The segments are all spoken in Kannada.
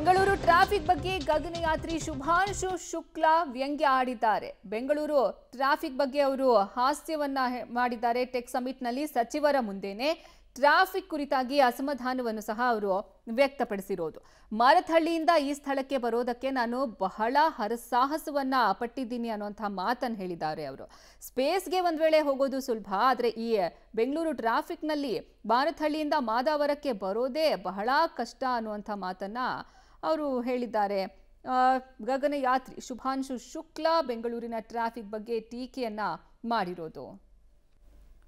ಬೆಂಗಳೂರು ಟ್ರಾಫಿಕ್ ಬಗ್ಗೆ ಗಗನಯಾತ್ರಿ ಶುಭಾಂಶು ಶುಕ್ಲಾ ವ್ಯಂಗ್ಯ ಆಡಿದ್ದಾರೆ. ಬೆಂಗಳೂರು ಟ್ರಾಫಿಕ್ ಬಗ್ಗೆ ಅವರು ಹಾಸ್ಯವನ್ನ ಮಾಡಿದ್ದಾರೆ. ಟೆಕ್ ಸಮಿಟ್ನಲ್ಲಿ ಸಚಿವರ ಮುಂದೆನೇ ಟ್ರಾಫಿಕ್ ಕುರಿತಾಗಿ ಅಸಮಾಧಾನವನ್ನು ಸಹ ಅವರು ವ್ಯಕ್ತಪಡಿಸಿರೋದು. ಮಾರತ್ಹಳ್ಳಿಯಿಂದ ಈ ಸ್ಥಳಕ್ಕೆ ಬರೋದಕ್ಕೆ ನಾನು ಬಹಳ ಹರಸಾಹಸವನ್ನ ಪಟ್ಟಿದ್ದೀನಿ ಅನ್ನುವಂಥ ಮಾತನ್ನು ಹೇಳಿದ್ದಾರೆ ಅವರು. ಸ್ಪೇಸ್ಗೆ ಒಂದ್ ವೇಳೆ ಹೋಗೋದು ಸುಲಭ, ಆದರೆ ಈ ಬೆಂಗಳೂರು ಟ್ರಾಫಿಕ್ನಲ್ಲಿ ಮಾರತ್ಹಳ್ಳಿಯಿಂದ ಮಾದಾವರಕ್ಕೆ ಬರೋದೇ ಬಹಳ ಕಷ್ಟ ಅನ್ನುವಂಥ ಮಾತನ್ನ ಅವರು ಹೇಳಿದ್ದಾರೆ. ಗಗನಯಾತ್ರಿ ಶುಭಾಂಶು ಶುಕ್ಲಾ ಬೆಂಗಳೂರಿನ ಟ್ರಾಫಿಕ್ ಬಗ್ಗೆ ಟೀಕೆಯನ್ನ ಮಾಡಿರೋದು.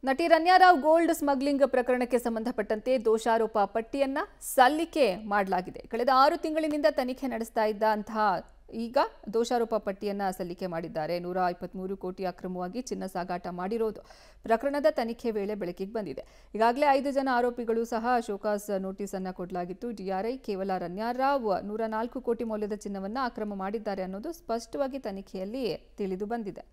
ನಟಿ ರನ್ಯಾ ರಾವ್ ಗೋಲ್ಡ್ ಸ್ಮಗ್ಲಿಂಗ್ ಪ್ರಕರಣಕ್ಕೆ ಸಂಬಂಧಪಟ್ಟಂತೆ ದೋಷಾರೋಪ ಪಟ್ಟಿಯನ್ನ ಸಲ್ಲಿಕೆ ಮಾಡಲಾಗಿದೆ. ಕಳೆದ 6 ತಿಂಗಳಿನಿಂದ ತನಿಖೆ ನಡೆಸ್ತಾ ಇದ್ದಂತಹ ಈಗ ದೋಷಾರೋಪ ಪಟ್ಟಿಯನ್ನ ಸಲ್ಲಿಕೆ ಮಾಡಿದ್ದಾರೆ. 123 ಕೋಟಿ ಅಕ್ರಮವಾಗಿ ಚಿನ್ನ ಸಾಗಾಟ ಮಾಡಿರೋದು ಪ್ರಕರಣದ ತನಿಖೆ ವೇಳೆ ಬೆಳಕಿಗೆ ಬಂದಿದೆ. ಈಗಾಗಲೇ 5 ಜನ ಆರೋಪಿಗಳು ಸಹ ಶೋಕಾಸ್ ನೋಟಿಸ್ ಅನ್ನ ಕೊಡಲಾಗಿತ್ತು. ಡಿಆರ್ಐ ಕೇವಲ ರನ್ಯಾ ರಾವ್ 104 ಕೋಟಿ ಮೌಲ್ಯದ ಚಿನ್ನವನ್ನ ಅಕ್ರಮ ಮಾಡಿದ್ದಾರೆ ಅನ್ನೋದು ಸ್ಪಷ್ಟವಾಗಿ ತನಿಖೆಯಲ್ಲಿ ತಿಳಿದು ಬಂದಿದೆ.